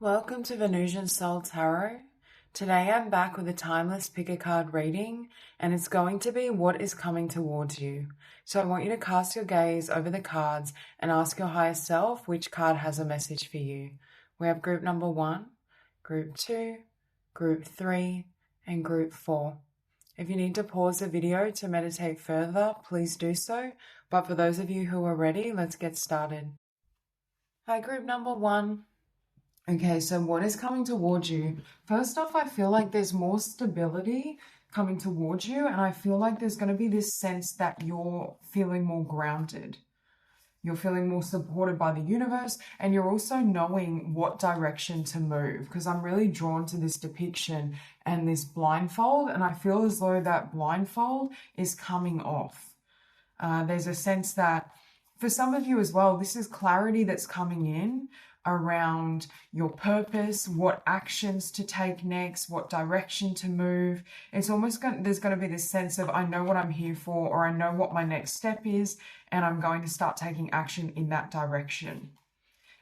Welcome to Venusian Soul Tarot. Today I'm back with a timeless pick a card reading, and it's going to be what is coming towards you. So I want you to cast your gaze over the cards and ask your higher self which card has a message for you. We have group number 1, group 2, group 3, and group 4. If you need to pause the video to meditate further, please do so. But for those of you who are ready, let's get started. Hi, group number 1. Okay, so what is coming towards you? First off, I feel like there's more stability coming towards you, and I feel like there's going to be this sense that you're feeling more grounded. You're feeling more supported by the universe, and you're also knowing what direction to move, because I'm really drawn to this depiction and this blindfold, and I feel as though that blindfold is coming off. There's a sense that for some of you as well, this is clarity that's coming in around your purpose, what actions to take next, what direction to move. It's almost there's going to be this sense of I know what I'm here for, or I know what my next step is, and I'm going to start taking action in that direction.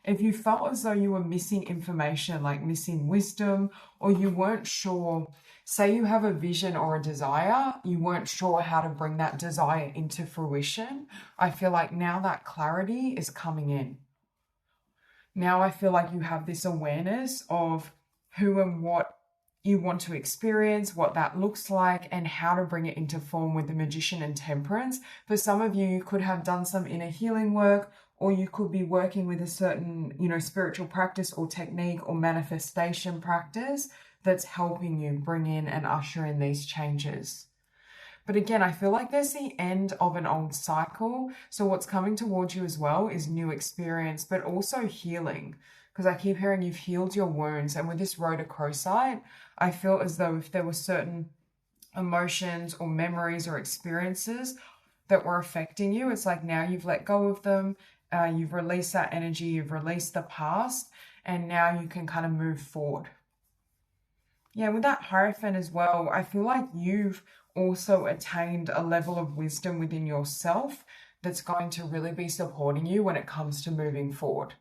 If you felt as though you were missing information, like missing wisdom, or you weren't sure, say you have a vision or a desire, you weren't sure how to bring that desire into fruition, I feel like now that clarity is coming in. Now I feel like you have this awareness of who and what you want to experience, what that looks like, and how to bring it into form with the Magician and Temperance. For some of you, you could have done some inner healing work, or you could be working with a certain, spiritual practice or technique or manifestation practice that's helping you bring in and usher in these changes. But again, I feel like there's the end of an old cycle. So what's coming towards you as well is new experience, but also healing. Because I keep hearing you've healed your wounds. And with this Rhodochrosite, I feel as though if there were certain emotions or memories or experiences that were affecting you, it's like now you've let go of them. You've released that energy. You've released the past. And now you can kind of move forward. Yeah, with that Hierophant as well, I feel like you've also attained a level of wisdom within yourself that's going to really be supporting you when it comes to moving forward.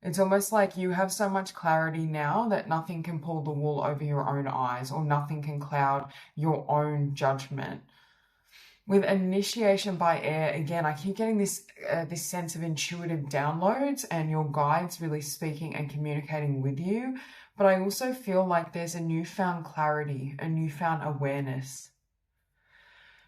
It's almost like you have so much clarity now that nothing can pull the wool over your own eyes, or nothing can cloud your own judgment. With Initiation by Air, again, I keep getting this sense of intuitive downloads and your guides really speaking and communicating with you. But I also feel like there's a newfound clarity, a newfound awareness.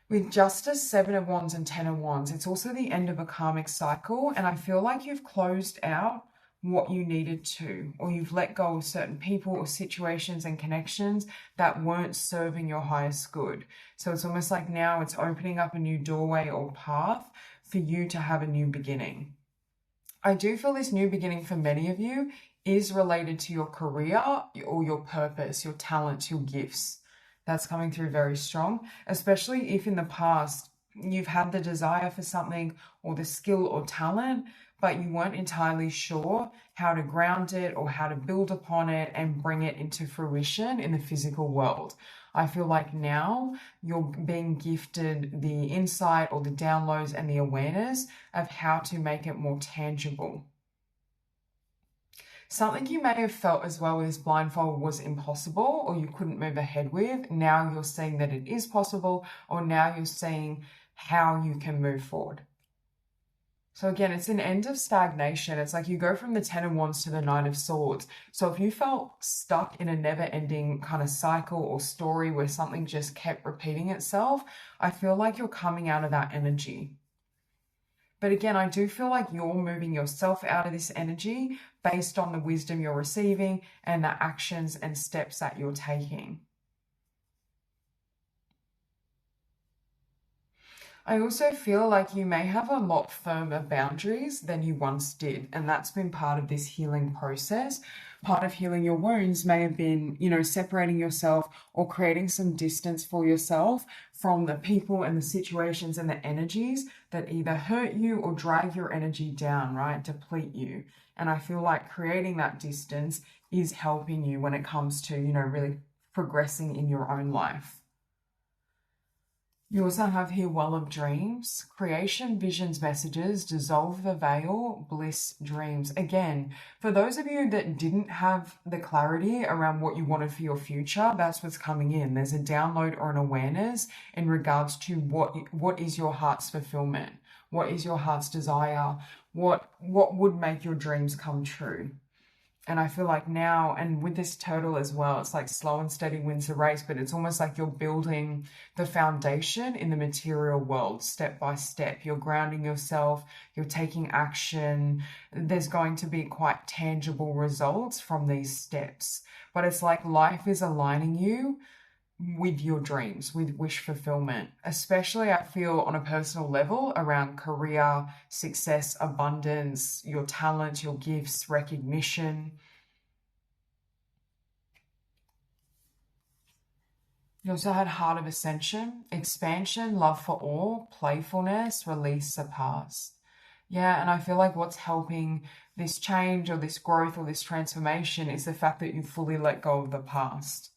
With Justice, 7 of Wands and 10 of Wands, it's also the end of a karmic cycle, and I feel like you've closed out what you needed to, or you've let go of certain people or situations and connections that weren't serving your highest good. So it's almost like now it's opening up a new doorway or path for you to have a new beginning. I do feel this new beginning for many of you is related to your career or your purpose, your talents, your gifts. That's coming through very strong, especially if in the past you've had the desire for something or the skill or talent, but you weren't entirely sure how to ground it or how to build upon it and bring it into fruition in the physical world. I feel like now you're being gifted the insight or the downloads and the awareness of how to make it more tangible. Something you may have felt as well with this blindfold was impossible, or you couldn't move ahead with. Now you're seeing that it is possible, or now you're seeing how you can move forward. So again, it's an end of stagnation. It's like you go from the 10 of Wands to the 9 of Swords. So if you felt stuck in a never-ending kind of cycle or story where something just kept repeating itself, I feel like you're coming out of that energy. But again, I do feel like you're moving yourself out of this energy based on the wisdom you're receiving and the actions and steps that you're taking. I also feel like you may have a lot firmer boundaries than you once did, and that's been part of this healing process. Part of healing your wounds may have been, separating yourself or creating some distance for yourself from the people and the situations and the energies that either hurt you or drag your energy down, right? Deplete you. And I feel like creating that distance is helping you when it comes to, really progressing in your own life. You also have here Well of Dreams, creation, visions, messages, dissolve the veil, bliss, dreams. Again, for those of you that didn't have the clarity around what you wanted for your future, that's what's coming in. There's a download or an awareness in regards to what is your heart's fulfillment, what is your heart's desire, what would make your dreams come true. And I feel like now, and with this turtle as well, it's like slow and steady wins the race, but it's almost like you're building the foundation in the material world step by step. You're grounding yourself, you're taking action. There's going to be quite tangible results from these steps. But it's like life is aligning you with your dreams, with wish fulfillment, especially I feel on a personal level around career, success, abundance, your talent, your gifts, recognition. You also had Heart of Ascension, expansion, love for all, playfulness, release, surpass. Yeah, and I feel like what's helping this change or this growth or this transformation is the fact that you fully let go of the past.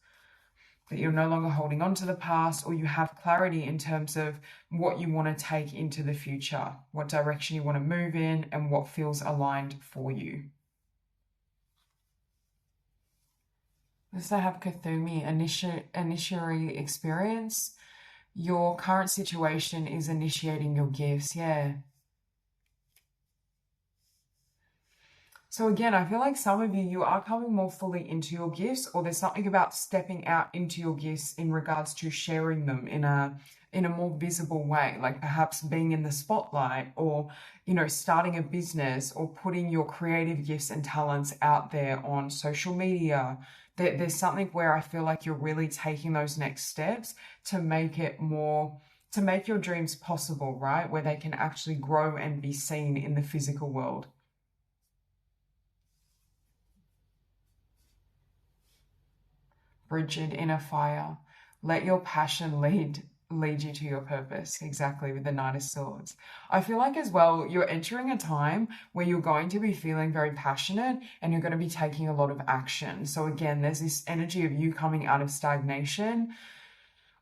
That you're no longer holding on to the past, or you have clarity in terms of what you want to take into the future, what direction you want to move in, and what feels aligned for you. Also have Kathumi, initiatory experience. Your current situation is initiating your gifts, yeah. So again, I feel like some of you are coming more fully into your gifts, or there's something about stepping out into your gifts in regards to sharing them in a more visible way, like perhaps being in the spotlight, or starting a business, or putting your creative gifts and talents out there on social media. There's something where I feel like you're really taking those next steps to make your dreams possible, right? Where they can actually grow and be seen in the physical world. Bridget, inner fire. Let your passion lead you to your purpose. Exactly, with the Knight of Swords. I feel like as well, you're entering a time where you're going to be feeling very passionate and you're going to be taking a lot of action. So again, there's this energy of you coming out of stagnation,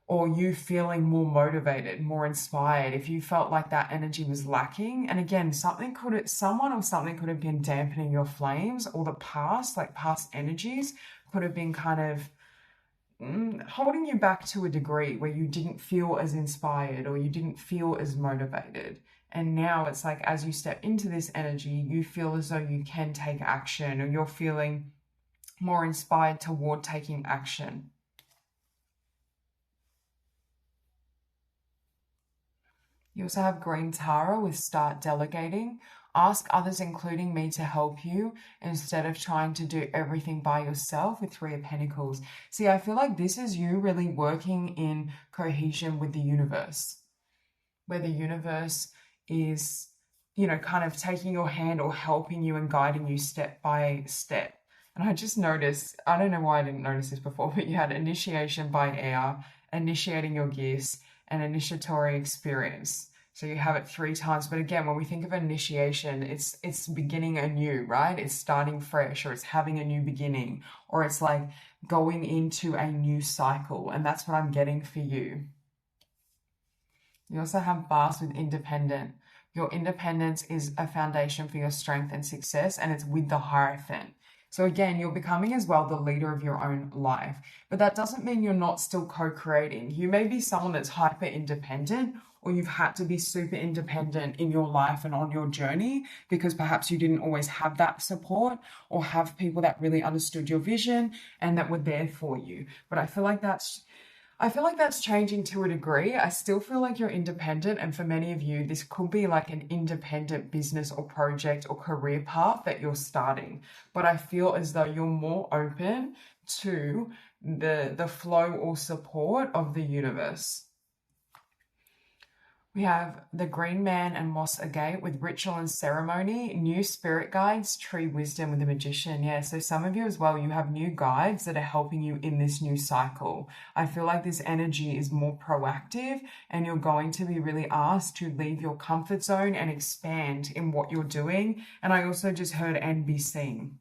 or you feeling more motivated, more inspired. If you felt like that energy was lacking, and again, someone or something could have been dampening your flames, or the past energies could have been kind of holding you back to a degree where you didn't feel as inspired or you didn't feel as motivated. And now it's like, as you step into this energy, you feel as though you can take action, or you're feeling more inspired toward taking action. You also have Green Tara with start delegating. Ask others, including me, to help you instead of trying to do everything by yourself with Three of Pentacles. See, I feel like this is you really working in cohesion with the universe, where the universe is, kind of taking your hand or helping you and guiding you step by step. And I just noticed, I don't know why I didn't notice this before, but you had initiation by air, initiating your gifts, and initiatory experience. So you have it 3 times. But again, when we think of initiation, it's beginning anew, right? It's starting fresh, or it's having a new beginning, or it's like going into a new cycle. And that's what I'm getting for you. You also have Bars with independent. Your independence is a foundation for your strength and success, and it's with the Hierophant. So again, you're becoming as well the leader of your own life. But that doesn't mean you're not still co-creating. You may be someone that's hyper independent, or you've had to be super independent in your life and on your journey because perhaps you didn't always have that support or have people that really understood your vision and that were there for you. But I feel like that's changing to a degree. I still feel like you're independent, and for many of you, this could be like an independent business or project or career path that you're starting. But I feel as though you're more open to the flow or support of the universe. We have the Green Man and Moss Agate with ritual and ceremony, new spirit guides, tree wisdom with the Magician. Yeah, so some of you as well, you have new guides that are helping you in this new cycle. I feel like this energy is more proactive, and you're going to be really asked to leave your comfort zone and expand in what you're doing. And I also just heard and be seen.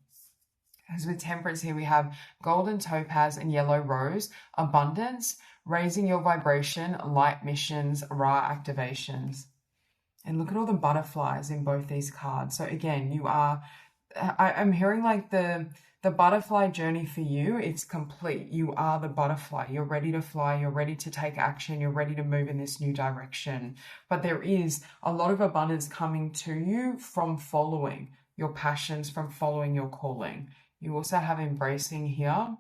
As with Temperance here, we have golden topaz and yellow rose, abundance, raising your vibration, light missions, Ra activations. And look at all the butterflies in both these cards. So again, you are, I'm hearing like the butterfly journey for you, it's complete. You are the butterfly. You're ready to fly. You're ready to take action. You're ready to move in this new direction. But there is a lot of abundance coming to you from following your passions, from following your calling. You also have embracing here.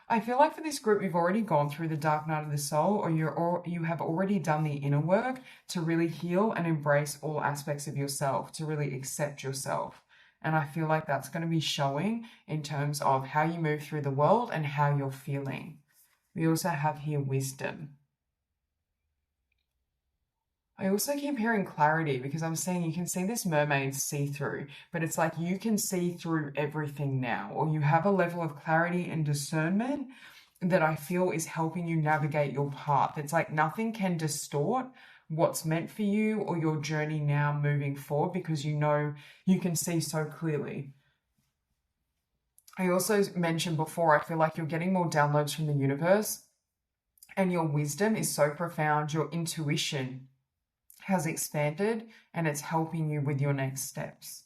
I feel like for this group, you've already gone through the dark night of the soul, or you have already done the inner work to really heal and embrace all aspects of yourself, to really accept yourself. And I feel like that's going to be showing in terms of how you move through the world and how you're feeling. We also have here wisdom. I also keep hearing clarity, because I'm saying you can see this mermaid see-through, but it's like you can see through everything now, or you have a level of clarity and discernment that I feel is helping you navigate your path. It's like nothing can distort what's meant for you or your journey now moving forward, because you know you can see so clearly. I also mentioned before, I feel like you're getting more downloads from the universe, and your wisdom is so profound. Your intuition has expanded, and it's helping you with your next steps.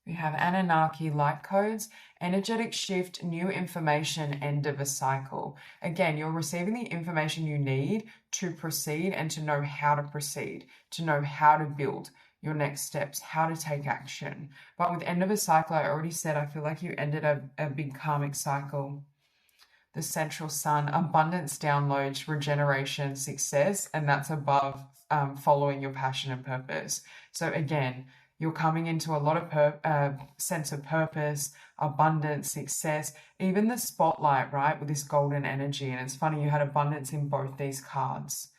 We have Anunnaki light codes, energetic shift, new information, end of a cycle. Again, you're receiving the information you need to proceed and to know how to proceed, to know how to build your next steps, how to take action. But with end of a cycle, I already said, I feel like you ended a big karmic cycle. The central sun, abundance downloads, regeneration, success, and that's above following your passion and purpose. So again, you're coming into a lot of sense of purpose, abundance, success, even the spotlight, right, with this golden energy. And it's funny, you had abundance in both these cards.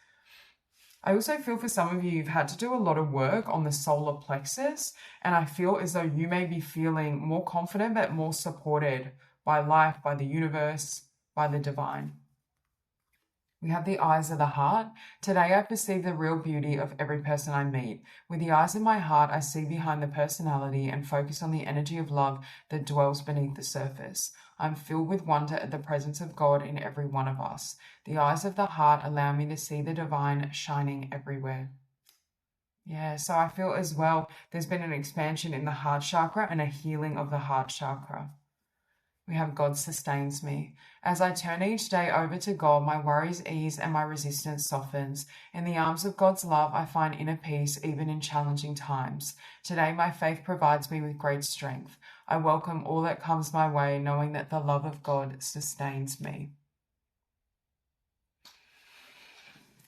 I also feel for some of you, you've had to do a lot of work on the solar plexus, and I feel as though you may be feeling more confident, but more supported by life, by the universe, by the divine. We have the eyes of the heart. Today I perceive the real beauty of every person I meet. With the eyes of my heart, I see behind the personality and focus on the energy of love that dwells beneath the surface. I'm filled with wonder at the presence of God in every one of us. The eyes of the heart allow me to see the divine shining everywhere. Yeah, so I feel as well there's been an expansion in the heart chakra and a healing of the heart chakra. We have God sustains me. As I turn each day over to God, my worries ease and my resistance softens. In the arms of God's love, I find inner peace even in challenging times. Today, my faith provides me with great strength. I welcome all that comes my way, knowing that the love of God sustains me.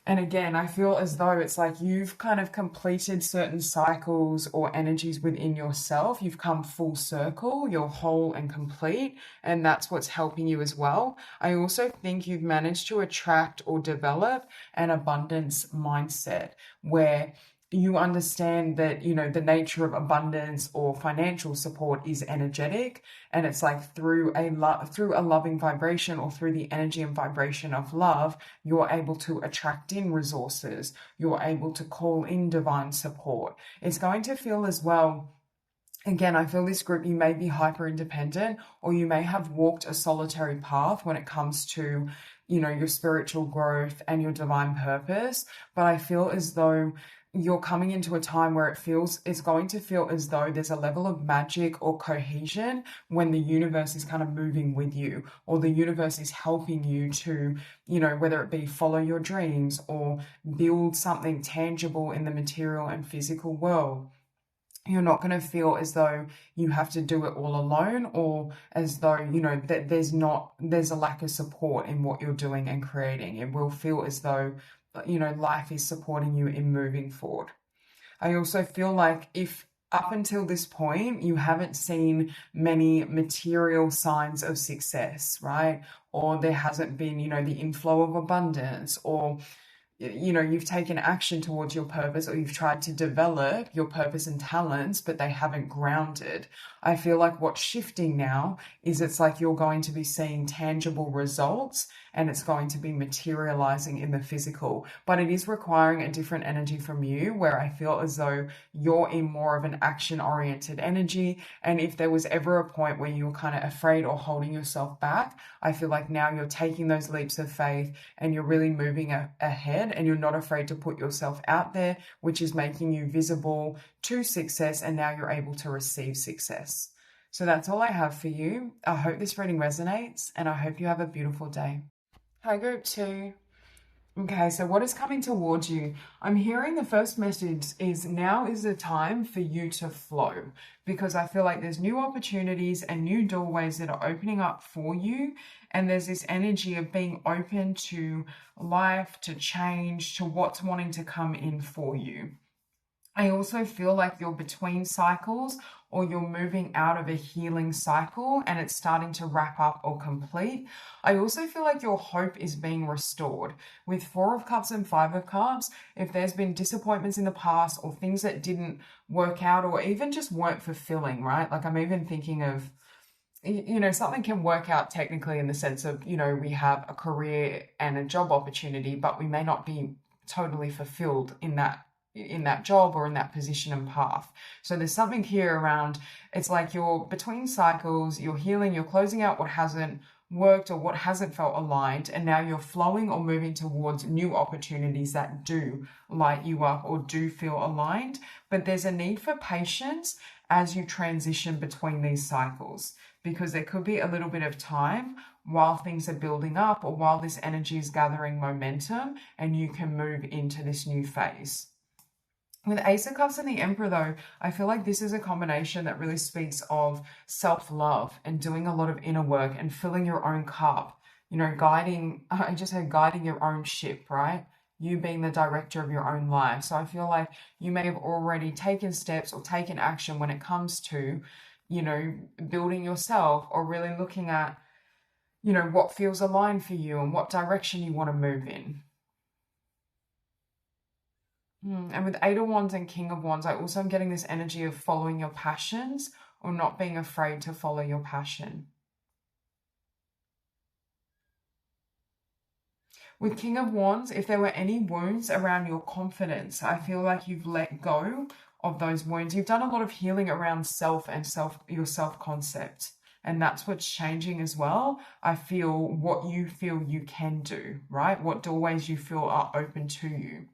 And again, I feel as though it's like you've kind of completed certain cycles or energies within yourself. You've come full circle, you're whole and complete, and that's what's helping you as well. I also think you've managed to attract or develop an abundance mindset where you understand that, you know, the nature of abundance or financial support is energetic, and it's like through a loving vibration or through the energy and vibration of love, you're able to attract in resources. You're able to call in divine support. It's going to feel as well. Again, I feel this group, you may be hyper independent, or you may have walked a solitary path when it comes to, you know, your spiritual growth and your divine purpose. But I feel as though you're coming into a time where it's going to feel as though there's a level of magic or cohesion when the universe is kind of moving with you, or the universe is helping you to, you know, whether it be follow your dreams or build something tangible in the material and physical world. You're not going to feel as though you have to do it all alone, or as though, you know, that there's a lack of support in what you're doing and creating. It will feel as though, you know, life is supporting you in moving forward. I also feel like if up until this point you haven't seen many material signs of success, right? Or there hasn't been, you know, the inflow of abundance, or you know, you've taken action towards your purpose, or you've tried to develop your purpose and talents, but they haven't grounded. I feel like what's shifting now is it's like you're going to be seeing tangible results, and it's going to be materializing in the physical, but it is requiring a different energy from you, where I feel as though you're in more of an action oriented energy. And if there was ever a point where you were kind of afraid or holding yourself back, I feel like now you're taking those leaps of faith and you're really moving ahead, and you're not afraid to put yourself out there, which is making you visible to success, and now you're able to receive success. So that's all I have for you. I hope this reading resonates, and I hope you have a beautiful day. Hi, group 2. Okay, so what is coming towards you? I'm hearing the first message is now is the time for you to flow, because I feel like there's new opportunities and new doorways that are opening up for you. And there's this energy of being open to life, to change, to what's wanting to come in for you. I also feel like you're between cycles, or you're moving out of a healing cycle and it's starting to wrap up or complete. I also feel like your hope is being restored. With 4 of Cups and 5 of Cups, if there's been disappointments in the past or things that didn't work out or even just weren't fulfilling, right? Like I'm even thinking of, you know, something can work out technically in the sense of, you know, we have a career and a job opportunity, but we may not be totally fulfilled in that job or in that position and path. So there's something here around, it's like you're between cycles, you're healing, you're closing out what hasn't worked or what hasn't felt aligned, and now you're flowing or moving towards new opportunities that do light you up or do feel aligned. But there's a need for patience as you transition between these cycles, because there could be a little bit of time while things are building up or while this energy is gathering momentum and you can move into this new phase. With Ace of Cups and the Emperor, though, I feel like this is a combination that really speaks of self-love and doing a lot of inner work and filling your own cup, you know, I just heard guiding your own ship, right? You being the director of your own life. So I feel like you may have already taken steps or taken action when it comes to, you know, building yourself or really looking at, you know, what feels aligned for you and what direction you want to move in. And with 8 of Wands and King of Wands, I also am getting this energy of following your passions or not being afraid to follow your passion. With King of Wands, if there were any wounds around your confidence, I feel like you've let go of those wounds. You've done a lot of healing around self and your self-concept. And that's what's changing as well. I feel what you feel you can do, right? What doorways you feel are open to you.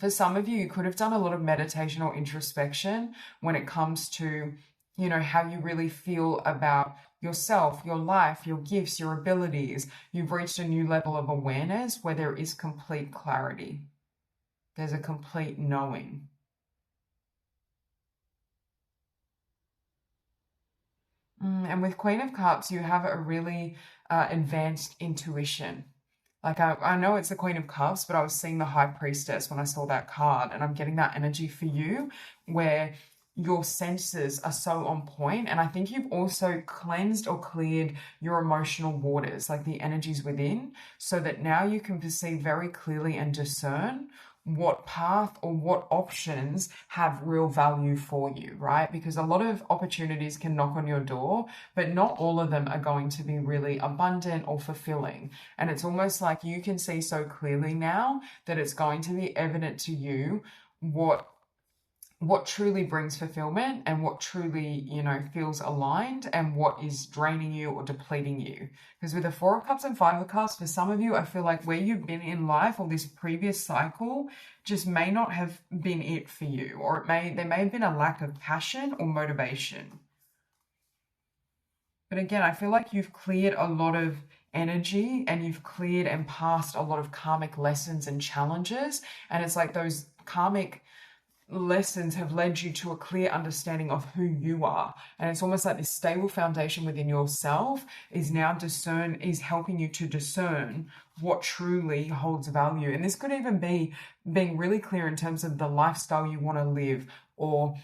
For some of you, you could have done a lot of meditation or introspection when it comes to, you know, how you really feel about yourself, your life, your gifts, your abilities. You've reached a new level of awareness where there is complete clarity. There's a complete knowing. And with Queen of Cups, you have a really advanced intuition. Like I know it's the Queen of Cups, but I was seeing the High Priestess when I saw that card, and I'm getting that energy for you where your senses are so on point. And I think you've also cleansed or cleared your emotional waters, like the energies within, so that now you can perceive very clearly and discern what path or what options have real value for you, right? Because a lot of opportunities can knock on your door, but not all of them are going to be really abundant or fulfilling. And it's almost like you can see so clearly now that it's going to be evident to you what truly brings fulfillment and what truly, you know, feels aligned and what is draining you or depleting you. Because with the 4 of Cups and 5 of Cups, for some of you, I feel like where you've been in life or this previous cycle just may not have been it for you, or there may have been a lack of passion or motivation. But again, I feel like you've cleared a lot of energy and you've cleared and passed a lot of karmic lessons and challenges. And it's like those karmic lessons have led you to a clear understanding of who you are, and it's almost like this stable foundation within yourself is now helping you to discern what truly holds value. And this could even be being really clear in terms of the lifestyle you want to live, or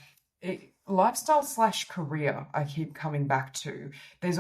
lifestyle slash career I keep coming back to. It's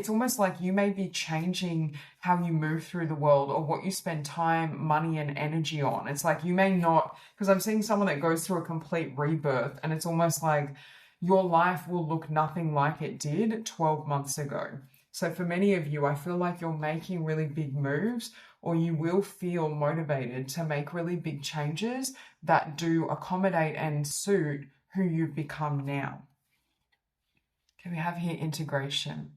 almost like you may be changing how you move through the world or what you spend time, money, and energy on. It's like you may not, because I'm seeing someone that goes through a complete rebirth, and it's almost like your life will look nothing like it did 12 months ago. So for many of you, I feel like you're making really big moves, or you will feel motivated to make really big changes that do accommodate and suit who you've become now. Okay, we have here integration.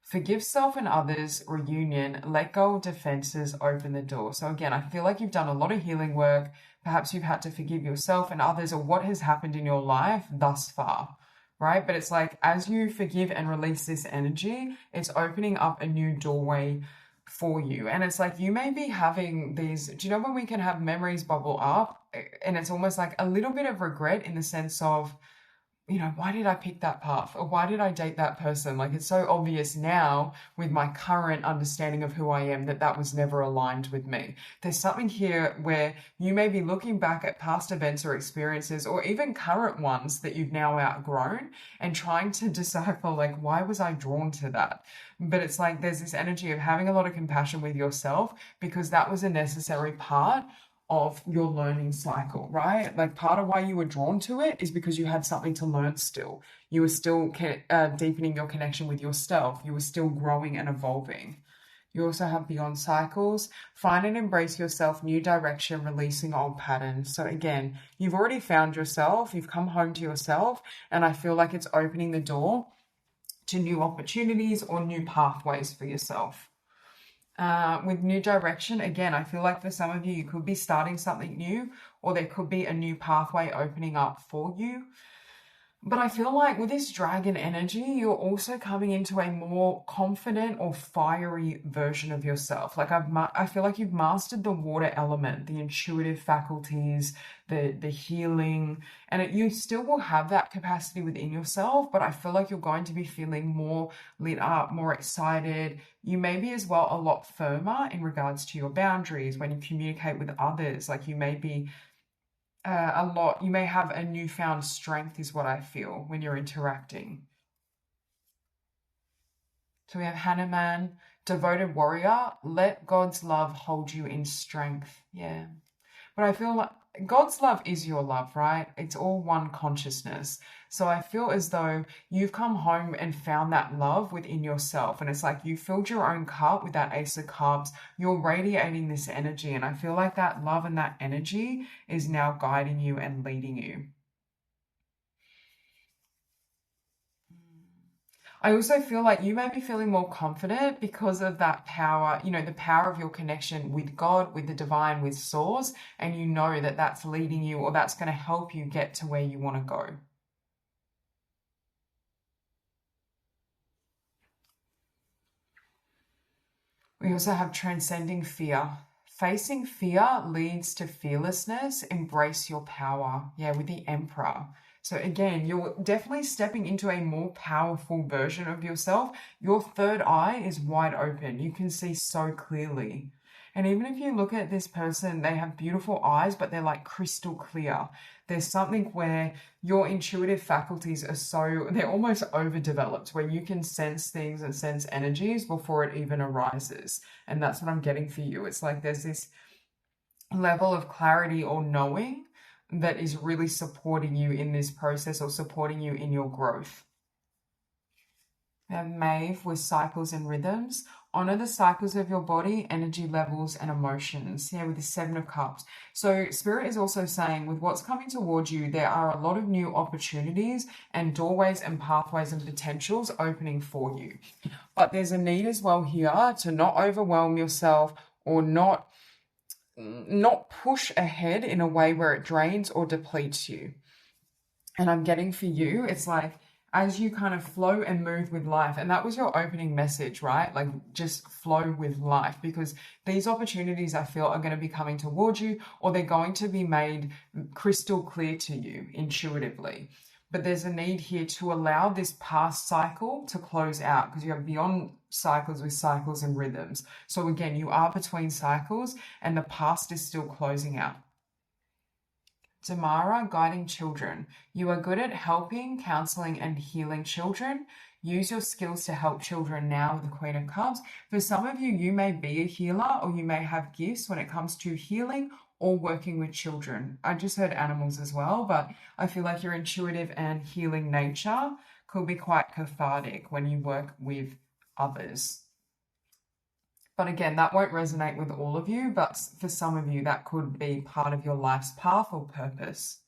Forgive self and others, reunion, let go of defenses, open the door. So again, I feel like you've done a lot of healing work. Perhaps you've had to forgive yourself and others, or what has happened in your life thus far, right? But it's like, as you forgive and release this energy, it's opening up a new doorway for you. And it's like, you may be having these, do you know when we can have memories bubble up? And it's almost like a little bit of regret in the sense of, you know, why did I pick that path? Or why did I date that person? Like, it's so obvious now with my current understanding of who I am that that was never aligned with me. There's something here where you may be looking back at past events or experiences, or even current ones that you've now outgrown, and trying to decipher, like, why was I drawn to that? But it's like there's this energy of having a lot of compassion with yourself, because that was a necessary part of your learning cycle, right? Like, part of why you were drawn to it is because you had something to learn still. You were still deepening your connection with yourself. You were still growing and evolving. You also have beyond cycles. Find and embrace yourself, new direction, releasing old patterns. So again, you've already found yourself. You've come home to yourself. And I feel like it's opening the door to new opportunities or new pathways for yourself. With new direction, again, I feel like for some of you, you could be starting something new, or there could be a new pathway opening up for you. But I feel like with this dragon energy, you're also coming into a more confident or fiery version of yourself. Like, I feel like you've mastered the water element, the intuitive faculties, the healing, and you still will have that capacity within yourself, but I feel like you're going to be feeling more lit up, more excited. You may be as well a lot firmer in regards to your boundaries when you communicate with others. Like, you may be you may have a newfound strength, is what I feel, when you're interacting. So we have Hanuman, devoted warrior, let God's love hold you in strength. Yeah. But I feel like God's love is your love, right? It's all one consciousness. So I feel as though you've come home and found that love within yourself. And it's like you filled your own cup with that Ace of Cups. You're radiating this energy. And I feel like that love and that energy is now guiding you and leading you. I also feel like you may be feeling more confident because of that power, you know, the power of your connection with God, with the divine, with source, and you know that that's leading you, or that's going to help you get to where you want to go. We also have transcending fear. Facing fear leads to fearlessness. Embrace your power. Yeah, with the Emperor. So again, you're definitely stepping into a more powerful version of yourself. Your third eye is wide open. You can see so clearly. And even if you look at this person, they have beautiful eyes, but they're like crystal clear. There's something where your intuitive faculties are they're almost overdeveloped, where you can sense things and sense energies before it even arises. And that's what I'm getting for you. It's like there's this level of clarity or knowing that is really supporting you in this process, or supporting you in your growth. We have Maeve with cycles and rhythms. Honor the cycles of your body, energy levels, and emotions. Yeah, with the Seven of Cups. So Spirit is also saying, with what's coming towards you, there are a lot of new opportunities and doorways and pathways and potentials opening for you. But there's a need as well here to not overwhelm yourself, or not push ahead in a way where it drains or depletes you. And I'm getting for you, it's like, as you kind of flow and move with life, and that was your opening message, right? Like, just flow with life, because these opportunities, I feel, are going to be coming towards you, or they're going to be made crystal clear to you intuitively. But there's a need here to allow this past cycle to close out, because you have beyond cycles with cycles and rhythms. So again, you are between cycles and the past is still closing out. Damara, guiding children. You are good at helping, counseling, and healing children. Use your skills to help children now with the Queen of Cups. For some of you, you may be a healer or you may have gifts when it comes to healing or working with children. I just heard animals as well, but I feel like your intuitive and healing nature could be quite cathartic when you work with others. But again, that won't resonate with all of you, but for some of you, that could be part of your life's path or purpose.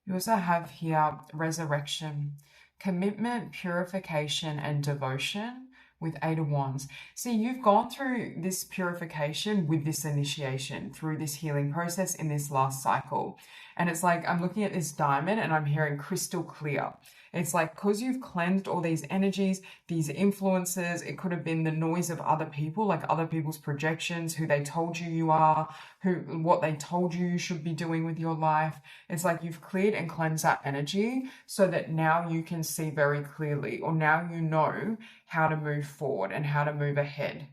You also have here resurrection, commitment, purification, and devotion with 8 of Wands. See, you've gone through this purification with this initiation, through this healing process in this last cycle. And it's like, I'm looking at this diamond and I'm hearing crystal clear. It's like, because you've cleansed all these energies, these influences, it could have been the noise of other people, like other people's projections, who they told you you are, what they told you you should be doing with your life. It's like you've cleared and cleansed that energy so that now you can see very clearly, or now you know how to move forward and how to move ahead.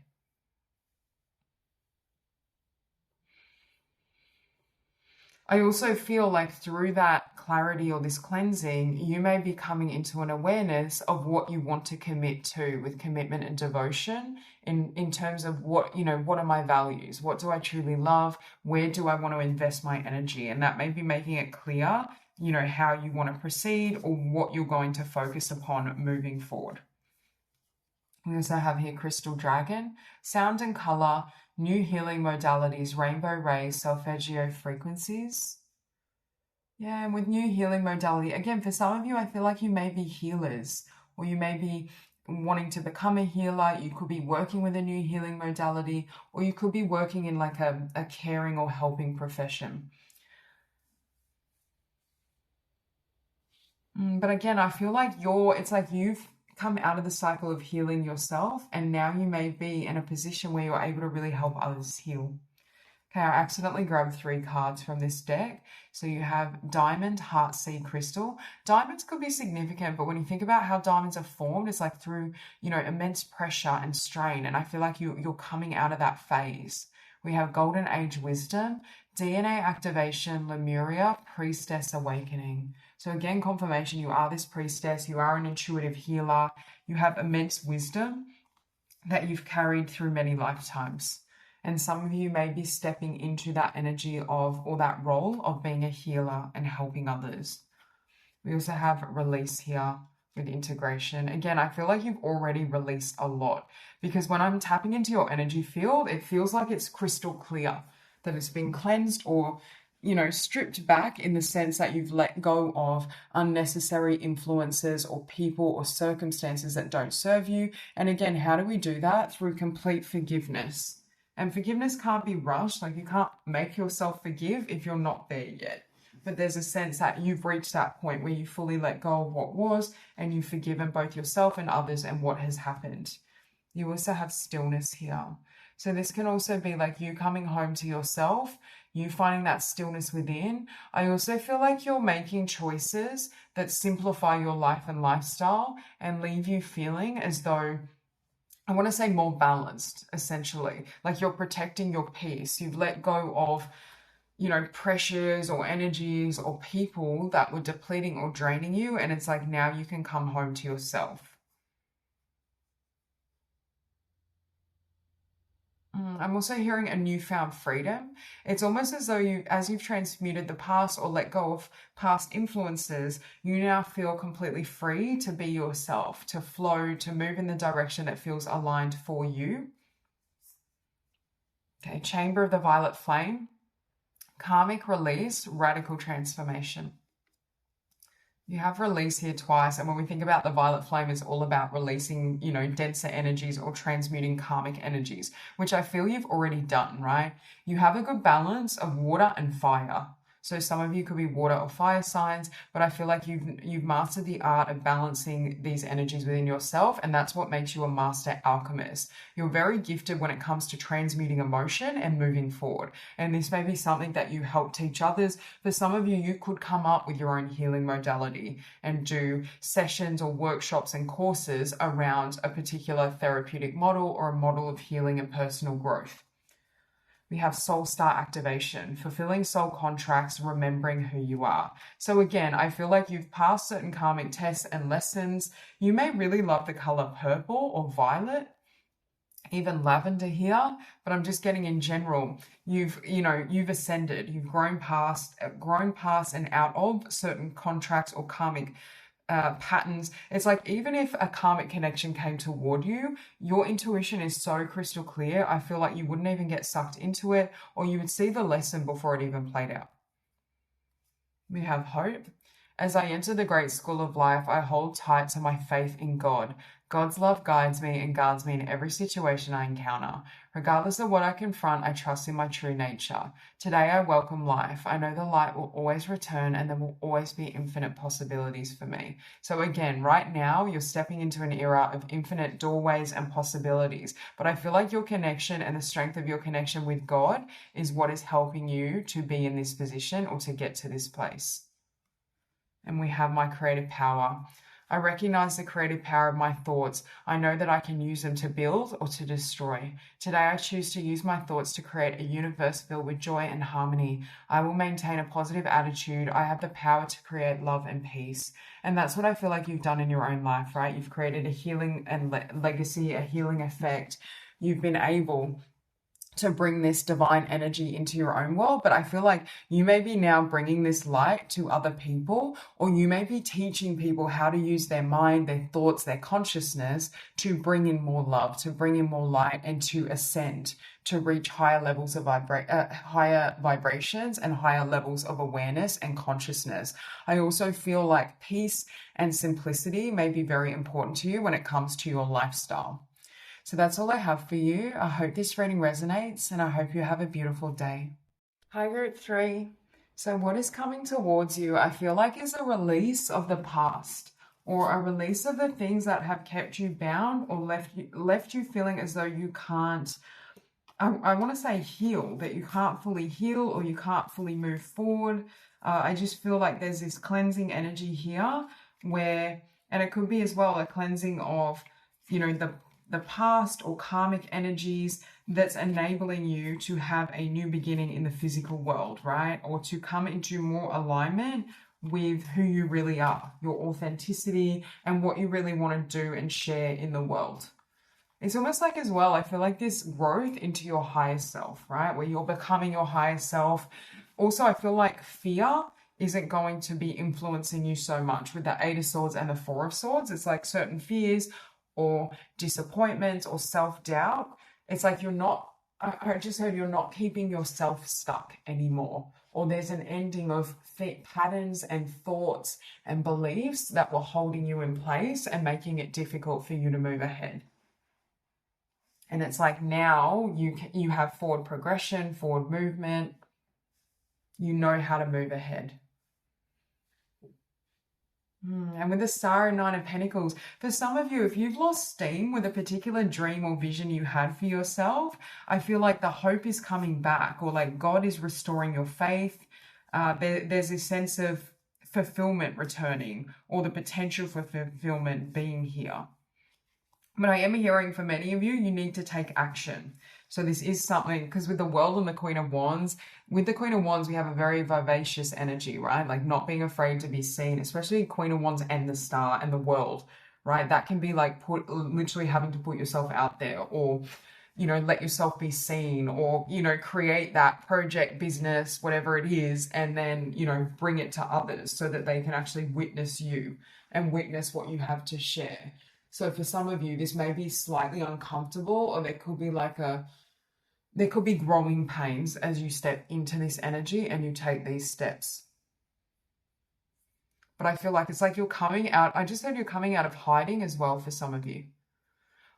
I also feel like through that clarity or this cleansing, you may be coming into an awareness of what you want to commit to with commitment and devotion in terms of what are my values? What do I truly love? Where do I want to invest my energy? And that may be making it clear, how you want to proceed or what you're going to focus upon moving forward. We also have here Crystal Dragon, sound and color, new healing modalities, rainbow rays, solfeggio frequencies. Yeah, and with new healing modality, again, for some of you, I feel like you may be healers, or you may be wanting to become a healer. You could be working with a new healing modality, or you could be working in like a caring or helping profession. But again, I feel like it's like you've come out of the cycle of healing yourself, and now you may be in a position where you're able to really help others heal. Okay, I accidentally grabbed 3 cards from this deck. So you have Diamond, Heart, Sea, Crystal. Diamonds could be significant, but when you think about how diamonds are formed, it's like through, immense pressure and strain. And I feel like you're coming out of that phase. We have Golden Age Wisdom, DNA activation, Lemuria, Priestess Awakening. So again, confirmation, you are this priestess, you are an intuitive healer, you have immense wisdom that you've carried through many lifetimes. And some of you may be stepping into that energy of, or that role of being a healer and helping others. We also have release here with integration. Again, I feel like you've already released a lot, because when I'm tapping into your energy field, it feels like it's crystal clear, that it's been cleansed or stripped back, in the sense that you've let go of unnecessary influences or people or circumstances that don't serve you. And again, how do we do that? Through complete forgiveness. And forgiveness can't be rushed. Like, you can't make yourself forgive if you're not there yet. But there's a sense that you've reached that point where you fully let go of what was, and you've forgiven both yourself and others and what has happened. You also have stillness here. So this can also be like you coming home to yourself, you finding that stillness within. I also feel like you're making choices that simplify your life and lifestyle and leave you feeling as though, I want to say, more balanced, essentially. Like you're protecting your peace. You've let go of, pressures or energies or people that were depleting or draining you. And it's like now you can come home to yourself. I'm also hearing a newfound freedom. It's almost as though as you've transmuted the past or let go of past influences, you now feel completely free to be yourself, to flow, to move in the direction that feels aligned for you. Okay, Chamber of the Violet Flame, karmic release, radical transformation. You have release here twice, and when we think about the violet flame, it's all about releasing, denser energies or transmuting karmic energies, which I feel you've already done, right? You have a good balance of water and fire. So some of you could be water or fire signs, but I feel like you've mastered the art of balancing these energies within yourself, and that's what makes you a master alchemist. You're very gifted when it comes to transmuting emotion and moving forward. And this may be something that you help teach others. For some of you, you could come up with your own healing modality and do sessions or workshops and courses around a particular therapeutic model or a model of healing and personal growth. We have soul star activation, fulfilling soul contracts, remembering who you are. So again, I feel like you've passed certain karmic tests and lessons. You may really love the color purple or violet, even lavender here, but I'm just getting in general, you've ascended, you've grown past and out of certain contracts or karmic patterns. It's like, even if a karmic connection came toward you, your intuition is so crystal clear. I feel like you wouldn't even get sucked into it, or you would see the lesson before it even played out. We have hope. As I enter the great school of life, I hold tight to my faith in God. God's love guides me and guards me in every situation I encounter. Regardless of what I confront, I trust in my true nature. Today I welcome life. I know the light will always return and there will always be infinite possibilities for me. So again, right now, you're stepping into an era of infinite doorways and possibilities. But I feel like your connection and the strength of your connection with God is what is helping you to be in this position or to get to this place. And we have my creative power. I recognize the creative power of my thoughts. I know that I can use them to build or to destroy. Today, I choose to use my thoughts to create a universe filled with joy and harmony. I will maintain a positive attitude. I have the power to create love and peace. And that's what I feel like you've done in your own life, right? You've created a healing and legacy, a healing effect. You've been able to bring this divine energy into your own world, but I feel like you may be now bringing this light to other people, or you may be teaching people how to use their mind, their thoughts, their consciousness to bring in more love, to bring in more light, and to ascend, to reach higher levels of higher vibrations and higher levels of awareness and consciousness. I also feel like peace and simplicity may be very important to you when it comes to your lifestyle. So that's all I have for you. I hope this reading resonates and I hope you have a beautiful day. Hi, Group 3. So what is coming towards you, I feel like, is a release of the past, or a release of the things that have kept you bound or left you feeling as though you can't, I want to say heal, that you can't fully heal or you can't fully move forward. I just feel like there's this cleansing energy here where, and it could be as well a cleansing of, the past or karmic energies that's enabling you to have a new beginning in the physical world, right? Or to come into more alignment with who you really are, your authenticity, and what you really want to do and share in the world. It's almost like, as well, I feel like this growth into your higher self, right? Where you're becoming your higher self. Also, I feel like fear isn't going to be influencing you so much with the Eight of Swords and the Four of Swords. It's like certain fears or disappointments or self-doubt. It's like I just heard you're not keeping yourself stuck anymore, or there's an ending of patterns and thoughts and beliefs that were holding you in place and making it difficult for you to move ahead. And it's like now you have forward progression, forward movement. You know how to move ahead. And with the Star and Nine of Pentacles, for some of you, if you've lost steam with a particular dream or vision you had for yourself, I feel like the hope is coming back, or like God is restoring your faith. There's this sense of fulfillment returning, or the potential for fulfillment being here. But I am hearing for many of you, you need to take action. So this is something, because with the World and the Queen of Wands, with the Queen of Wands, we have a very vivacious energy, right? Like not being afraid to be seen, especially Queen of Wands and the Star and the World, right? That can be like literally having to put yourself out there, or, let yourself be seen, or, create that project, business, whatever it is, and then, bring it to others so that they can actually witness you and witness what you have to share. So for some of you, this may be slightly uncomfortable, or there could be growing pains as you step into this energy and you take these steps. But I feel like it's like you're coming out. I just heard you're coming out of hiding as well for some of you.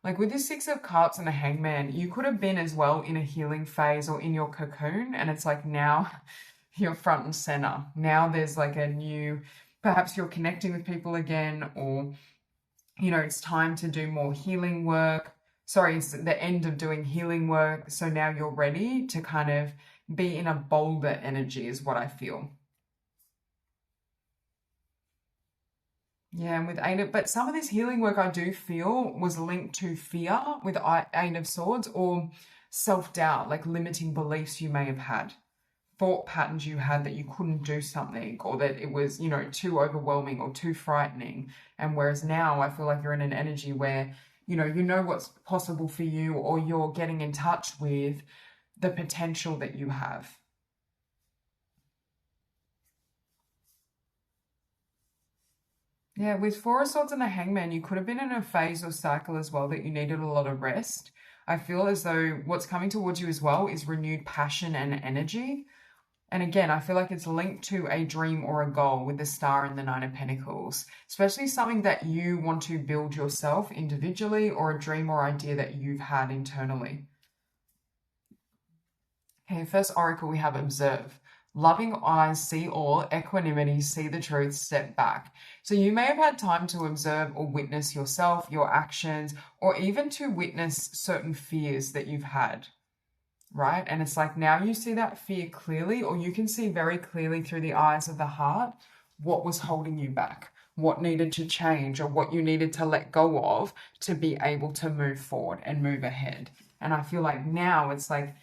Like with this Six of Cups and the Hangman, you could have been as well in a healing phase or in your cocoon. And it's like now you're front and center. Now there's like a new, perhaps you're connecting with people again, or it's time to do more healing work. Sorry, it's the end of doing healing work. So now you're ready to kind of be in a bolder energy is what I feel. Yeah, and with but some of this healing work I do feel was linked to fear with Eight of Swords, or self-doubt, like limiting beliefs you may have had, thought patterns you had that you couldn't do something, or that it was, you know, too overwhelming or too frightening. And whereas now I feel like you're in an energy where, you know what's possible for you, or you're getting in touch with the potential that you have. Yeah, with Four of Swords and the Hangman, you could have been in a phase or cycle as well that you needed a lot of rest. I feel as though what's coming towards you as well is renewed passion and energy. And again, I feel like it's linked to a dream or a goal with the Star and the Nine of Pentacles, especially something that you want to build yourself individually, or a dream or idea that you've had internally. Okay, first oracle we have observe. Loving eyes see all, equanimity, see the truth, step back. So you may have had time to observe or witness yourself, your actions, or even to witness certain fears that you've had, right? And it's like now you see that fear clearly, or you can see very clearly through the eyes of the heart what was holding you back, what needed to change, or what you needed to let go of to be able to move forward and move ahead. And I feel like now it's like,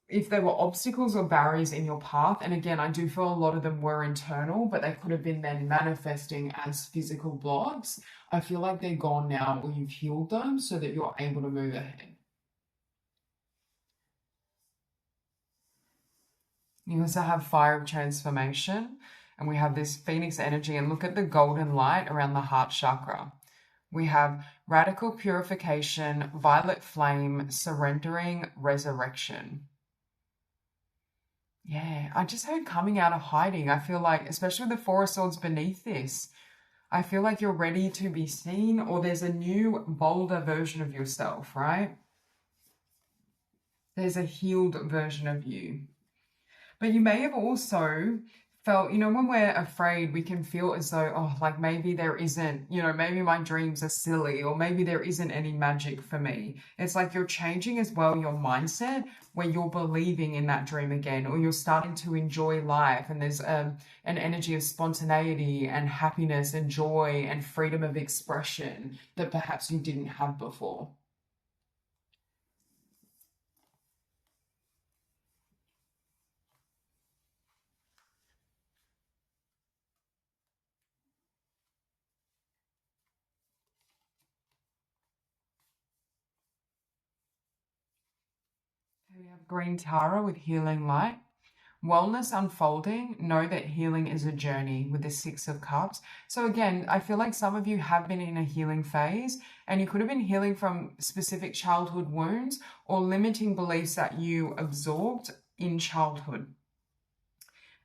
if there were obstacles or barriers in your path, and again, I do feel a lot of them were internal, but they could have been then manifesting as physical blocks, I feel like they're gone now, or you've healed them so that you're able to move ahead. You also have fire of transformation, and we have this phoenix energy, and look at the golden light around the heart chakra. We have radical purification, violet flame, surrendering, resurrection. Yeah, I just heard coming out of hiding. I feel like, especially with the Four of Swords beneath this, I feel like you're ready to be seen, or there's a new, bolder version of yourself, right? There's a healed version of you. But you may have also felt, when we're afraid, we can feel as though, oh, like maybe there isn't, maybe my dreams are silly, or maybe there isn't any magic for me. It's like you're changing as well your mindset, where you're believing in that dream again, or you're starting to enjoy life. And there's an energy of spontaneity and happiness and joy and freedom of expression that perhaps you didn't have before. We have green Tara with healing light. Wellness unfolding. Know that healing is a journey with the Six of Cups. So again, I feel like some of you have been in a healing phase, and you could have been healing from specific childhood wounds or limiting beliefs that you absorbed in childhood.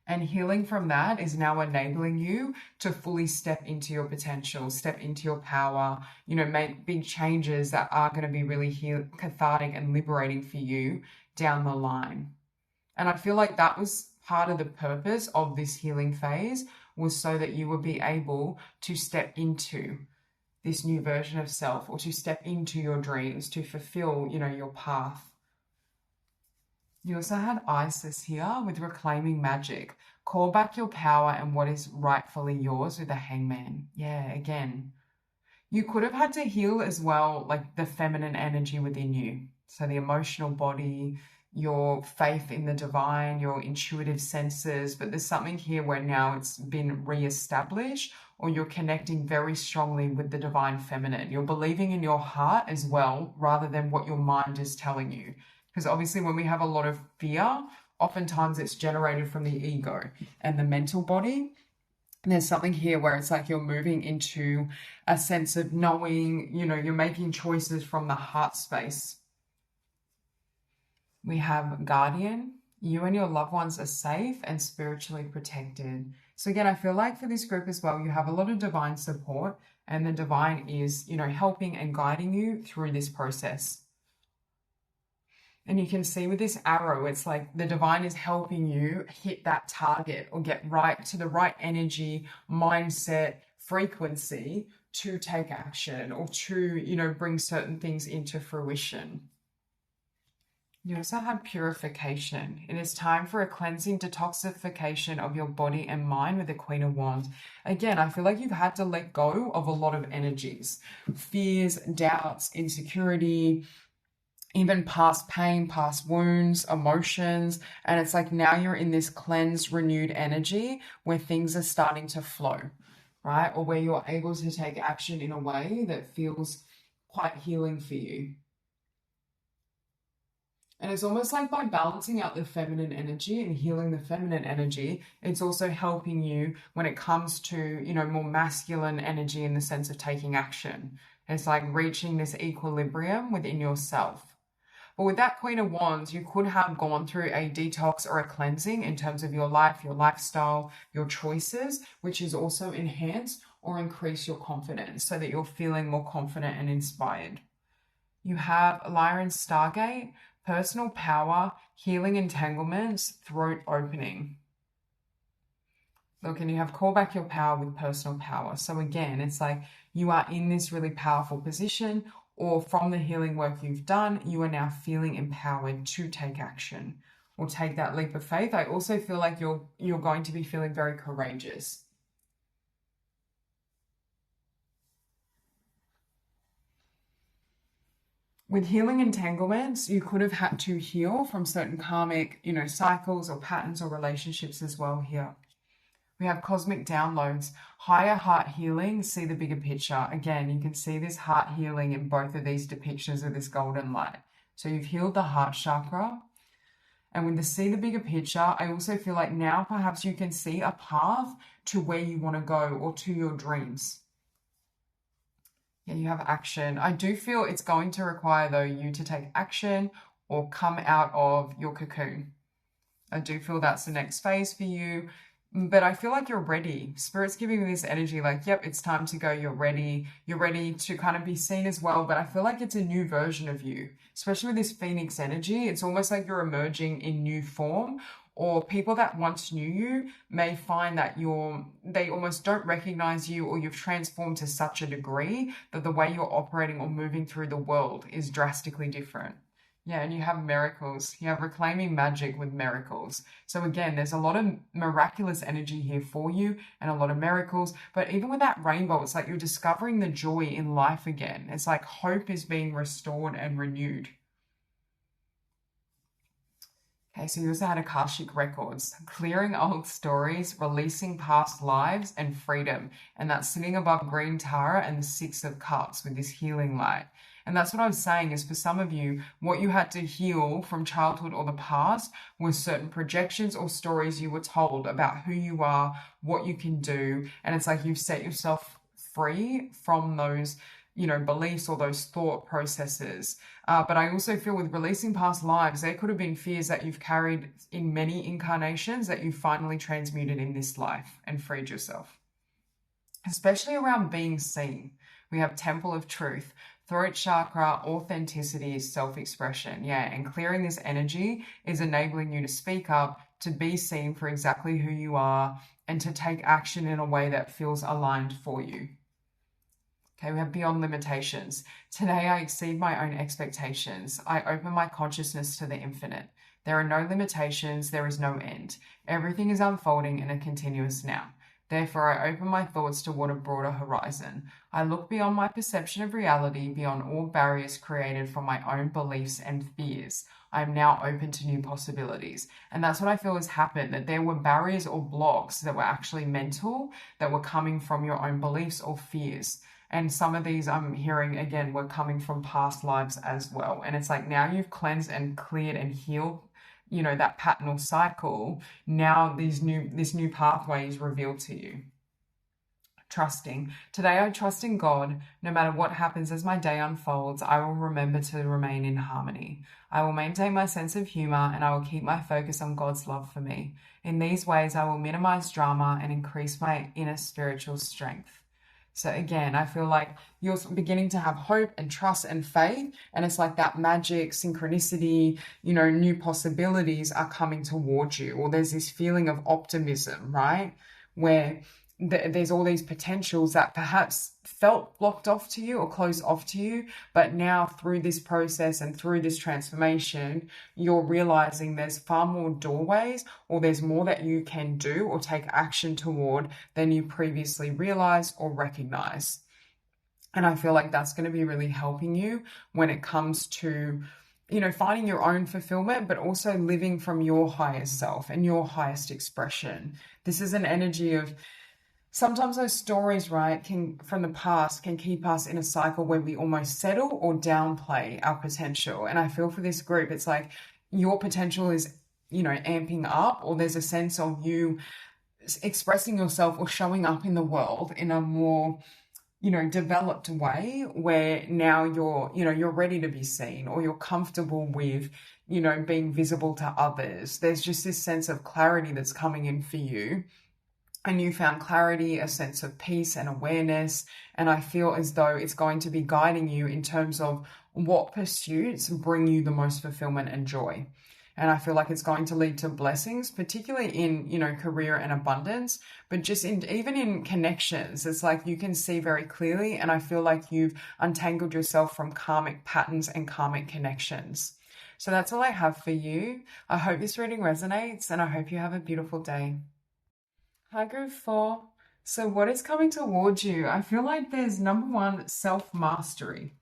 And healing from that is now enabling you to fully step into your potential, step into your power, make big changes that are going to be really cathartic and liberating for you down the line. And I feel like that was part of the purpose of this healing phase, was so that you would be able to step into this new version of self, or to step into your dreams, to fulfill, your path. You also had Isis here with reclaiming magic. Call back your power and what is rightfully yours with the Hangman. Yeah, again. You could have had to heal as well, like the feminine energy within you. So the emotional body, your faith in the divine, your intuitive senses. But there's something here where now it's been re-established, or you're connecting very strongly with the divine feminine. You're believing in your heart as well, rather than what your mind is telling you. Because obviously when we have a lot of fear, oftentimes it's generated from the ego and the mental body. And there's something here where it's like you're moving into a sense of knowing, you're making choices from the heart space. We have guardian. You and your loved ones are safe and spiritually protected. So again, I feel like for this group as well, you have a lot of divine support, and the divine is, helping and guiding you through this process. And you can see with this arrow, it's like the divine is helping you hit that target, or get right to the right energy, mindset, frequency to take action, or to, bring certain things into fruition. You also have purification. It is time for a cleansing, detoxification of your body and mind with the Queen of Wands. Again, I feel like you've had to let go of a lot of energies, fears, doubts, insecurity, even past pain, past wounds, emotions. And it's like now you're in this cleansed, renewed energy where things are starting to flow, right? Or where you're able to take action in a way that feels quite healing for you. And it's almost like by balancing out the feminine energy and healing the feminine energy, it's also helping you when it comes to, more masculine energy in the sense of taking action. It's like reaching this equilibrium within yourself. But with that Queen of Wands, you could have gone through a detox or a cleansing in terms of your life, your lifestyle, your choices, which is also enhance or increase your confidence so that you're feeling more confident and inspired. You have Lyran Stargate, personal power, healing entanglements, throat opening. Look, and you have call back your power with personal power. So again, it's like you are in this really powerful position, or from the healing work you've done, you are now feeling empowered to take action or take that leap of faith. I also feel like you're going to be feeling very courageous. With healing entanglements, you could have had to heal from certain karmic, cycles or patterns or relationships as well here. We have cosmic downloads, higher heart healing, see the bigger picture. Again, you can see this heart healing in both of these depictions of this golden light. So you've healed the heart chakra. And with the see the bigger picture, I also feel like now perhaps you can see a path to where you want to go or to your dreams. Yeah, you have action. I do feel it's going to require, though, you to take action or come out of your cocoon. I do feel that's the next phase for you, but I feel like you're ready. Spirit's giving me this energy like, yep, it's time to go. You're ready. You're ready to kind of be seen as well, but I feel like it's a new version of you, especially with this Phoenix energy. It's almost like you're emerging in new form, or people that once knew you may find that they almost don't recognize you, or you've transformed to such a degree that the way you're operating or moving through the world is drastically different. Yeah, and you have miracles. You have reclaiming magic with miracles. So again, there's a lot of miraculous energy here for you and a lot of miracles. But even with that rainbow, it's like you're discovering the joy in life again. It's like hope is being restored and renewed. Okay, so you also had Akashic Records, clearing old stories, releasing past lives, and freedom. And that's sitting above Green Tara and the Six of Cups with this healing light. And that's what I was saying is for some of you, what you had to heal from childhood or the past was certain projections or stories you were told about who you are, what you can do. And it's like you've set yourself free from those beliefs or those thought processes. But I also feel with releasing past lives, there could have been fears that you've carried in many incarnations that you finally transmuted in this life and freed yourself. Especially around being seen. We have Temple of Truth, throat chakra, authenticity, self-expression. Yeah, and clearing this energy is enabling you to speak up, to be seen for exactly who you are, and to take action in a way that feels aligned for you. Okay, we have beyond limitations. Today I exceed my own expectations. I open my consciousness to the infinite. There are no limitations, there is no end. Everything is unfolding in a continuous now. Therefore, I open my thoughts toward a broader horizon. I look beyond my perception of reality, beyond all barriers created from my own beliefs and fears. I am now open to new possibilities. And that's what I feel has happened, that there were barriers or blocks that were actually mental, that were coming from your own beliefs or fears. And some of these I'm hearing, again, were coming from past lives as well. And it's like now you've cleansed and cleared and healed, that pattern or cycle. Now this new pathway is revealed to you. Trusting. Today I trust in God. No matter what happens as my day unfolds, I will remember to remain in harmony. I will maintain my sense of humor and I will keep my focus on God's love for me. In these ways, I will minimize drama and increase my inner spiritual strength. So again, I feel like you're beginning to have hope and trust and faith. And it's like that magic, synchronicity, new possibilities are coming towards you. Or there's this feeling of optimism, right? Where there's all these potentials that perhaps felt blocked off to you or closed off to you, but now through this process and through this transformation, you're realizing there's far more doorways, or there's more that you can do or take action toward than you previously realized or recognized. And I feel like that's going to be really helping you when it comes to finding your own fulfillment, but also living from your highest self and your highest expression. This is an energy of sometimes those stories, right, from the past can keep us in a cycle where we almost settle or downplay our potential. And I feel for this group, it's like your potential is, amping up, or there's a sense of you expressing yourself or showing up in the world in a more developed way, where now you're ready to be seen, or you're comfortable with, being visible to others. There's just this sense of clarity that's coming in for you. A newfound clarity, a sense of peace and awareness. And I feel as though it's going to be guiding you in terms of what pursuits bring you the most fulfillment and joy. And I feel like it's going to lead to blessings, particularly in, career and abundance, but just even in connections. It's like you can see very clearly. And I feel like you've untangled yourself from karmic patterns and karmic connections. So that's all I have for you. I hope this reading resonates, and I hope you have a beautiful day. Hi, group 4. So what is coming towards you? I feel like there's number 1, self-mastery,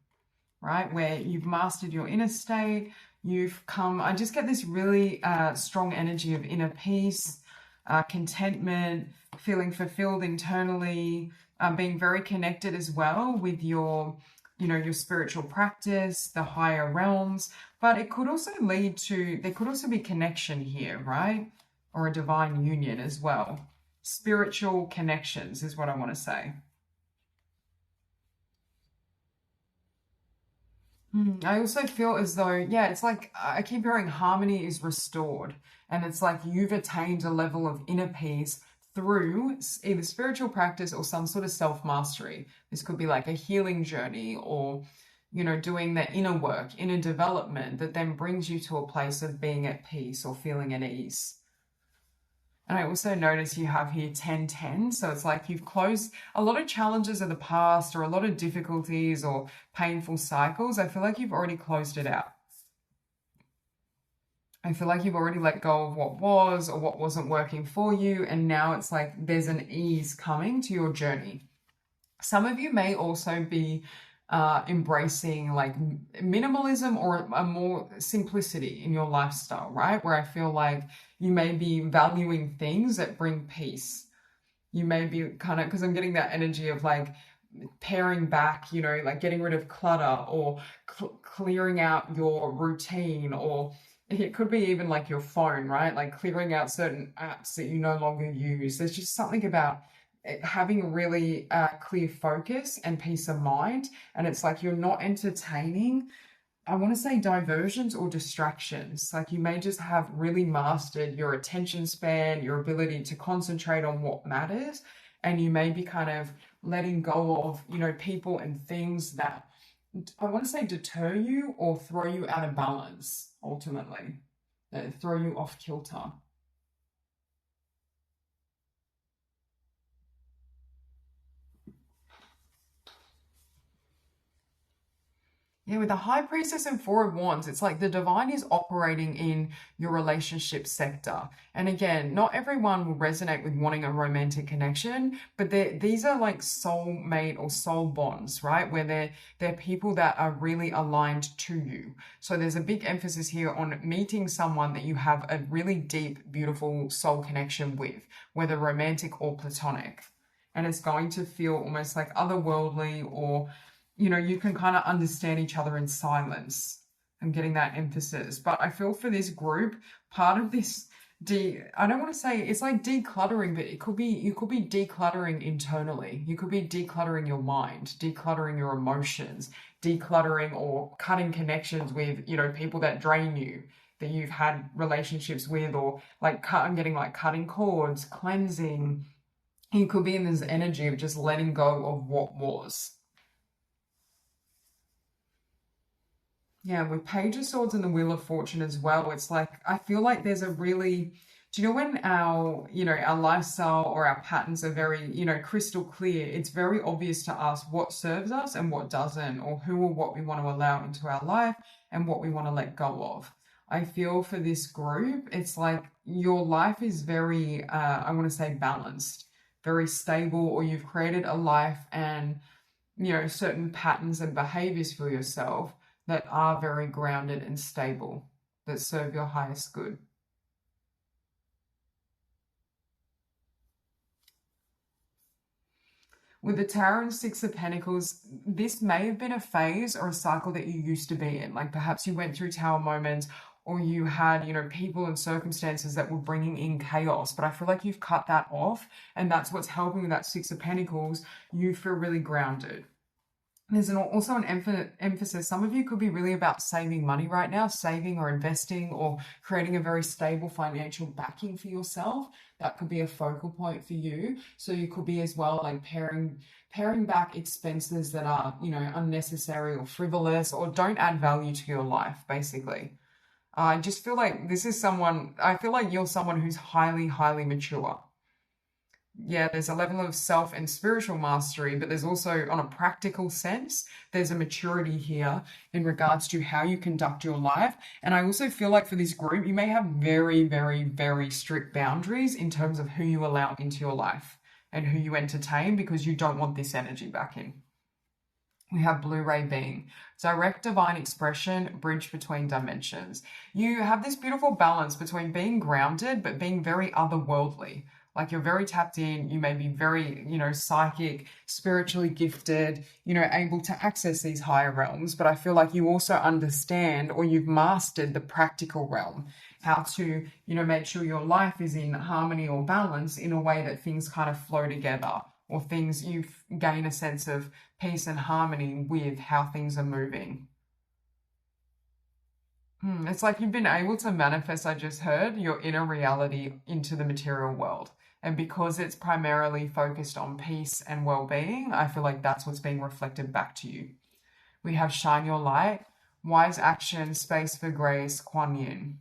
right? Where you've mastered your inner state. I just get this really strong energy of inner peace, contentment, feeling fulfilled internally, being very connected as well with your spiritual practice, the higher realms. But it could also there could also be connection here, right? Or a divine union as well. Spiritual connections is what I want to say. I also feel as though, it's like I keep hearing harmony is restored. And it's like you've attained a level of inner peace through either spiritual practice or some sort of self-mastery. This could be like a healing journey, or, doing the inner work, inner development that then brings you to a place of being at peace or feeling at ease. And I also notice you have here 10-10. So it's like you've closed a lot of challenges of the past, or a lot of difficulties or painful cycles. I feel like you've already closed it out. I feel like you've already let go of what was or what wasn't working for you. And now it's like there's an ease coming to your journey. Some of you may also be embracing like minimalism or a more simplicity in your lifestyle, right? Where I feel like you may be valuing things that bring peace. You may be kind of, because I'm getting that energy of like paring back, like getting rid of clutter, or clearing out your routine, or it could be even like your phone, right? Like clearing out certain apps that you no longer use. There's just something about having really clear focus and peace of mind. And it's like you're not entertaining, I want to say, diversions or distractions. Like you may just have really mastered your attention span, your ability to concentrate on what matters. And you may be kind of letting go of, people and things that, I want to say, deter you or throw you out of balance, ultimately, that throw you off kilter. Yeah, with the High Priestess and Four of Wands, it's like the divine is operating in your relationship sector. And again, not everyone will resonate with wanting a romantic connection, but these are like soulmate or soul bonds, right? Where they're people that are really aligned to you. So there's a big emphasis here on meeting someone that you have a really deep, beautiful soul connection with, whether romantic or platonic. And it's going to feel almost like otherworldly, or you can kind of understand each other in silence. I'm getting that emphasis. But I feel for this group, part of this, I don't want to say it's like decluttering, but you could be decluttering internally. You could be decluttering your mind, decluttering your emotions, decluttering or cutting connections with, people that drain you, that you've had relationships with, or like cutting cords, cleansing. You could be in this energy of just letting go of what was. Yeah, with Page of Swords and the Wheel of Fortune as well, it's like, I feel like there's a really, do you know when our lifestyle or our patterns are very, crystal clear, it's very obvious to us what serves us and what doesn't, or who or what we want to allow into our life and what we want to let go of. I feel for this group, it's like your life is very, I want to say, balanced, very stable, or you've created a life and, certain patterns and behaviors for yourself that are very grounded and stable, that serve your highest good. With the Tower and Six of Pentacles, this may have been a phase or a cycle that you used to be in. Like perhaps you went through Tower moments, or you had, people and circumstances that were bringing in chaos. But I feel like you've cut that off, and that's what's helping with that Six of Pentacles. You feel really grounded. There's also an emphasis. Some of you could be really about saving money right now, saving or investing or creating a very stable financial backing for yourself. That could be a focal point for you. So you could be as well like paring back expenses that are, unnecessary or frivolous or don't add value to your life, basically. I just feel like I feel like you're someone who's highly, highly mature. Yeah, there's a level of self and spiritual mastery, but there's also, on a practical sense, there's a maturity here in regards to how you conduct your life. And I also feel like for this group, you may have very, very, very strict boundaries in terms of who you allow into your life and who you entertain, because you don't want this energy back in. We have Blue Ray Being, direct divine expression, bridge between dimensions. You have this beautiful balance between being grounded, but being very otherworldly. Like you're very tapped in, you may be very, psychic, spiritually gifted, able to access these higher realms. But I feel like you also understand, or you've mastered the practical realm, how to, make sure your life is in harmony or balance in a way that things kind of flow together, or things you gain a sense of peace and harmony with how things are moving. It's like you've been able to manifest, I just heard, your inner reality into the material world. And because it's primarily focused on peace and well-being, I feel like that's what's being reflected back to you. We have Shine Your Light, Wise Action, Space for Grace, Kuan Yin.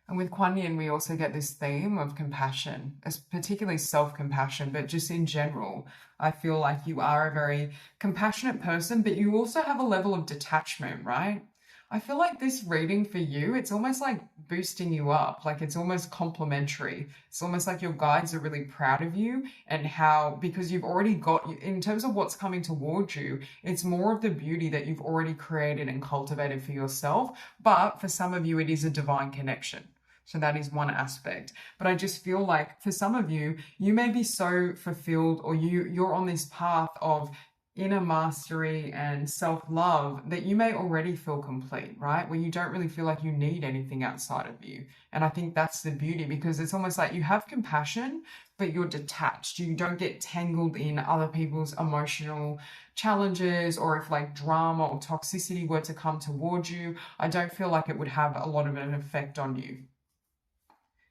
And with Kuan Yin, we also get this theme of compassion, particularly self-compassion, but just in general, I feel like you are a very compassionate person, but you also have a level of detachment, right? I feel like this reading for you, it's almost like boosting you up, like it's almost complimentary. It's almost like your guides are really proud of you, and because you've already got, in terms of what's coming towards you, it's more of the beauty that you've already created and cultivated for yourself. But for some of you, it is a divine connection. So that is one aspect. But I just feel like for some of you, you may be so fulfilled, or you're on this path of inner mastery and self-love that you may already feel complete, right? Where you don't really feel like you need anything outside of you. And I think that's the beauty, because it's almost like you have compassion, but you're detached. You don't get tangled in other people's emotional challenges, or if like drama or toxicity were to come towards you, I don't feel like it would have a lot of an effect on you.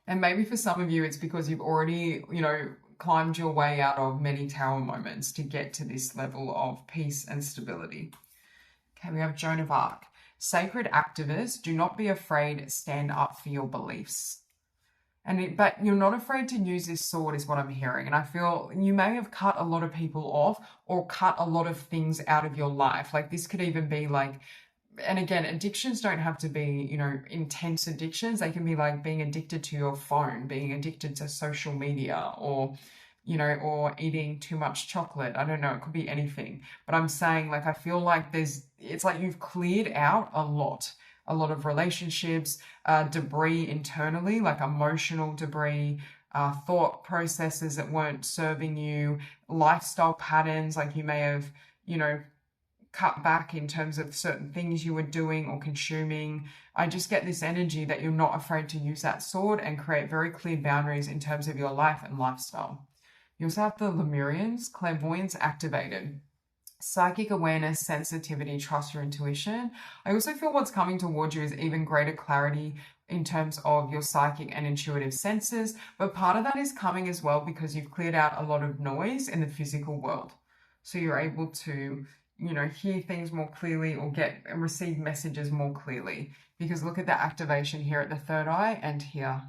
And maybe for some of you, it's because you've already, climbed your way out of many tower moments to get to this level of peace and stability. Okay, we have Joan of Arc. Sacred activists, do not be afraid, stand up for your beliefs. But you're not afraid to use this sword is what I'm hearing. And I feel you may have cut a lot of people off, or cut a lot of things out of your life. Like this could even be like, and again, addictions don't have to be, intense addictions. They can be like being addicted to your phone, being addicted to social media, or, or eating too much chocolate. I don't know. It could be anything. But I'm saying, like, I feel like it's like you've cleared out a lot of relationships, debris internally, like emotional debris, thought processes that weren't serving you, lifestyle patterns, like you may have, cut back in terms of certain things you were doing or consuming. I just get this energy that you're not afraid to use that sword and create very clear boundaries in terms of your life and lifestyle. You also have the Lemurians, clairvoyance activated. Psychic awareness, sensitivity, trust your intuition. I also feel what's coming towards you is even greater clarity in terms of your psychic and intuitive senses, but part of that is coming as well because you've cleared out a lot of noise in the physical world. So you're able to, hear things more clearly, or get and receive messages more clearly, because look at the activation here at the third eye and here.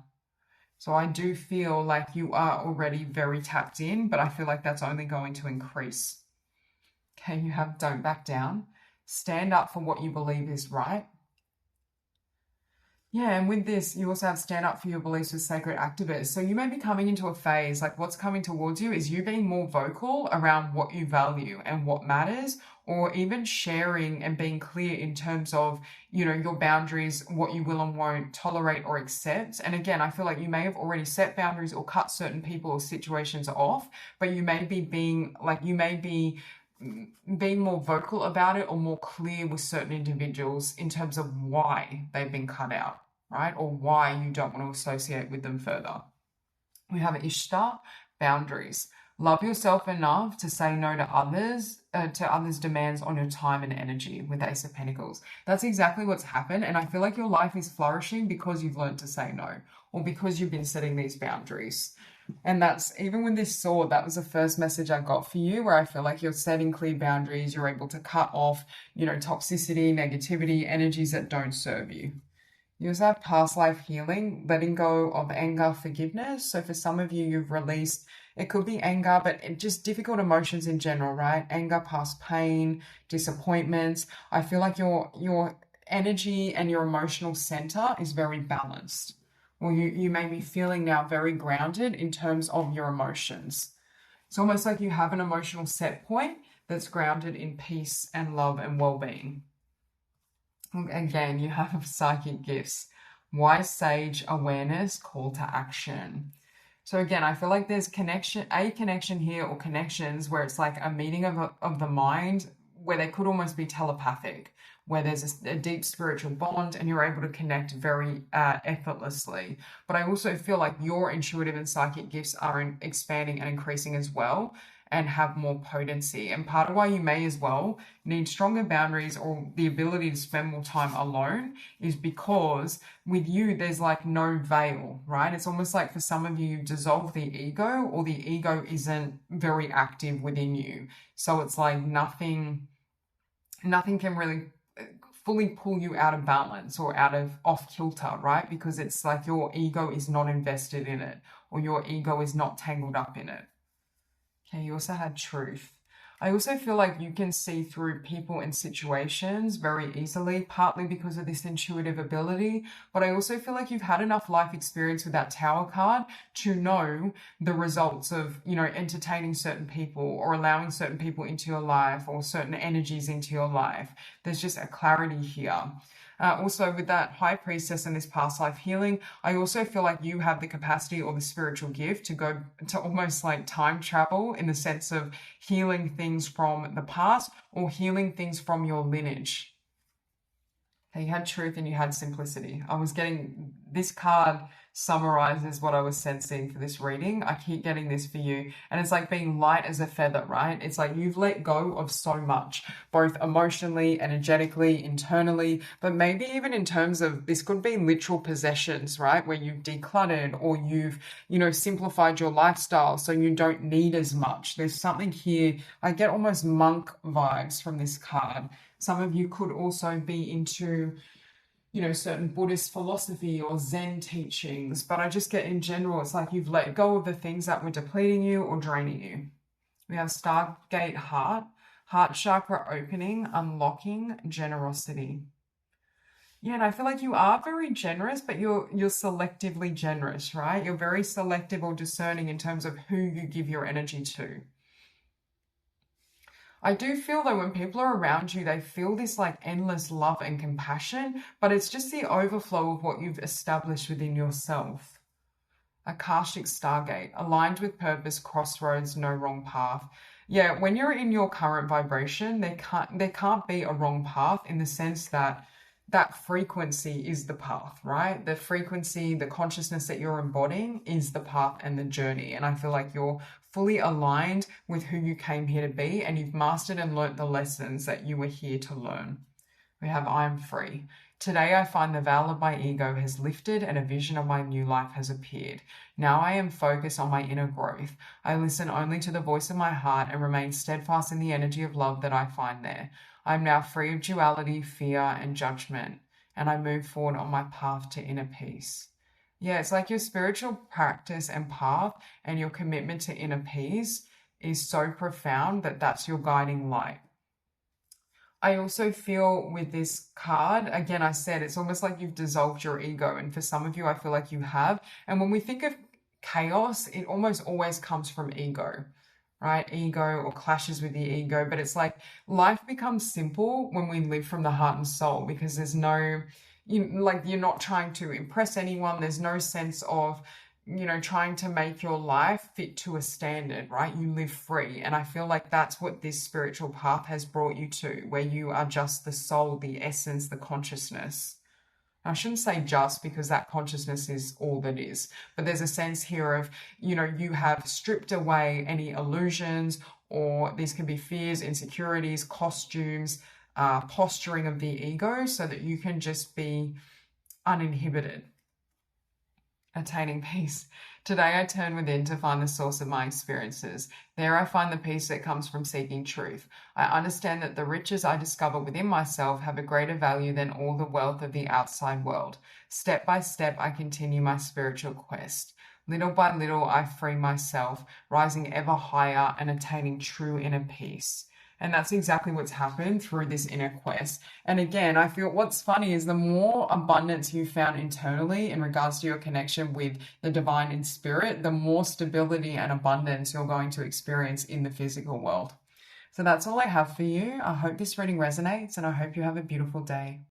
So I do feel like you are already very tapped in, but I feel like that's only going to increase. Okay, you have don't back down. Stand up for what you believe is right. Yeah, and with this, you also have stand up for your beliefs with sacred activists. So you may be coming into a phase, like what's coming towards you is you being more vocal around what you value and what matters, or even sharing and being clear in terms of, your boundaries, what you will and won't tolerate or accept. And again, I feel like you may have already set boundaries or cut certain people or situations off, but you may be being more vocal about it or more clear with certain individuals in terms of why they've been cut out, right? Or why you don't want to associate with them further. We have Ishtar, boundaries. Love yourself enough to say no to others' demands on your time and energy with Ace of Pentacles. That's exactly what's happened. And I feel like your life is flourishing because you've learned to say no or because you've been setting these boundaries. And that's even with this sword, that was the first message I got for you, where I feel like you're setting clear boundaries, you're able to cut off, toxicity, negativity, energies that don't serve you. You also have past life healing, letting go of anger, forgiveness. So for some of you, you've released, it could be anger, but just difficult emotions in general, right? Anger, past pain, disappointments. I feel like your energy and your emotional center is very balanced. Or you may be feeling now very grounded in terms of your emotions. It's almost like you have an emotional set point that's grounded in peace and love and well-being. Again, you have psychic gifts, wise sage, awareness, call to action. So again, I feel like there's a connection here or connections where it's like a meeting of the mind where they could almost be telepathic, where there's a deep spiritual bond and you're able to connect very effortlessly. But I also feel like your intuitive and psychic gifts are expanding and increasing as well and have more potency. And part of why you may as well need stronger boundaries or the ability to spend more time alone is because with you, there's like no veil, right? It's almost like for some of you, you dissolve the ego or the ego isn't very active within you. So it's like nothing can really fully pull you out of balance or off kilter, right? Because it's like your ego is not invested in it or your ego is not tangled up in it. Okay, you also had truth. I also feel like you can see through people and situations very easily, partly because of this intuitive ability, but I also feel like you've had enough life experience with that Tower card to know the results of, entertaining certain people or allowing certain people into your life or certain energies into your life. There's just a clarity here. Also, with that High Priestess and this past life healing, I also feel like you have the capacity or the spiritual gift to go to almost like time travel in the sense of healing things from the past or healing things from your lineage. Okay, you had truth and you had simplicity. I was getting this card summarizes what I was sensing for this reading. I keep getting this for you. And it's like being light as a feather, right? It's like you've let go of so much, both emotionally, energetically, internally, but maybe even in terms of this could be literal possessions, right? Where you've decluttered or you've, simplified your lifestyle so you don't need as much. There's something here. I get almost monk vibes from this card. Some of you could also be into certain Buddhist philosophy or Zen teachings, but I just get in general, it's like you've let go of the things that were depleting you or draining you. We have Stargate heart chakra opening, unlocking generosity. Yeah, and I feel like you are very generous, but you're selectively generous, right? You're very selective or discerning in terms of who you give your energy to. I do feel though when people are around you, they feel this like endless love and compassion, but it's just the overflow of what you've established within yourself. Akashic Stargate, aligned with purpose, crossroads, no wrong path. Yeah, when you're in your current vibration, there can't be a wrong path in the sense that that frequency is the path, right? The frequency, the consciousness that you're embodying is the path and the journey. And I feel like you're fully aligned with who you came here to be and you've mastered and learnt the lessons that you were here to learn. We have I am free. Today I find the veil of my ego has lifted and a vision of my new life has appeared. Now I am focused on my inner growth. I listen only to the voice of my heart and remain steadfast in the energy of love that I find there. I am now free of duality, fear, and judgment, and I move forward on my path to inner peace. Yeah, it's like your spiritual practice and path and your commitment to inner peace is so profound that that's your guiding light. I also feel with this card, again, I said it's almost like you've dissolved your ego. And for some of you, I feel like you have. And when we think of chaos, it almost always comes from ego, right? Ego or clashes with the ego. But it's like life becomes simple when we live from the heart and soul because there's no, like you're not trying to impress anyone. There's no sense of, trying to make your life fit to a standard, right? You live free. And I feel like that's what this spiritual path has brought you to, where you are just the soul, the essence, the consciousness. I shouldn't say just because that consciousness is all that is, but there's a sense here of, you have stripped away any illusions, or these can be fears, insecurities, costumes, posturing of the ego, so that you can just be uninhibited, attaining peace. Today I turn within to find the source of my experiences. There I find the peace that comes from seeking truth. I understand that the riches I discover within myself have a greater value than all the wealth of the outside world. Step by step I continue my spiritual quest. Little by little I free myself, rising ever higher and attaining true inner peace. And that's exactly what's happened through this inner quest. And again, I feel what's funny is the more abundance you found internally in regards to your connection with the divine in spirit, the more stability and abundance you're going to experience in the physical world. So that's all I have for you. I hope this reading resonates and I hope you have a beautiful day.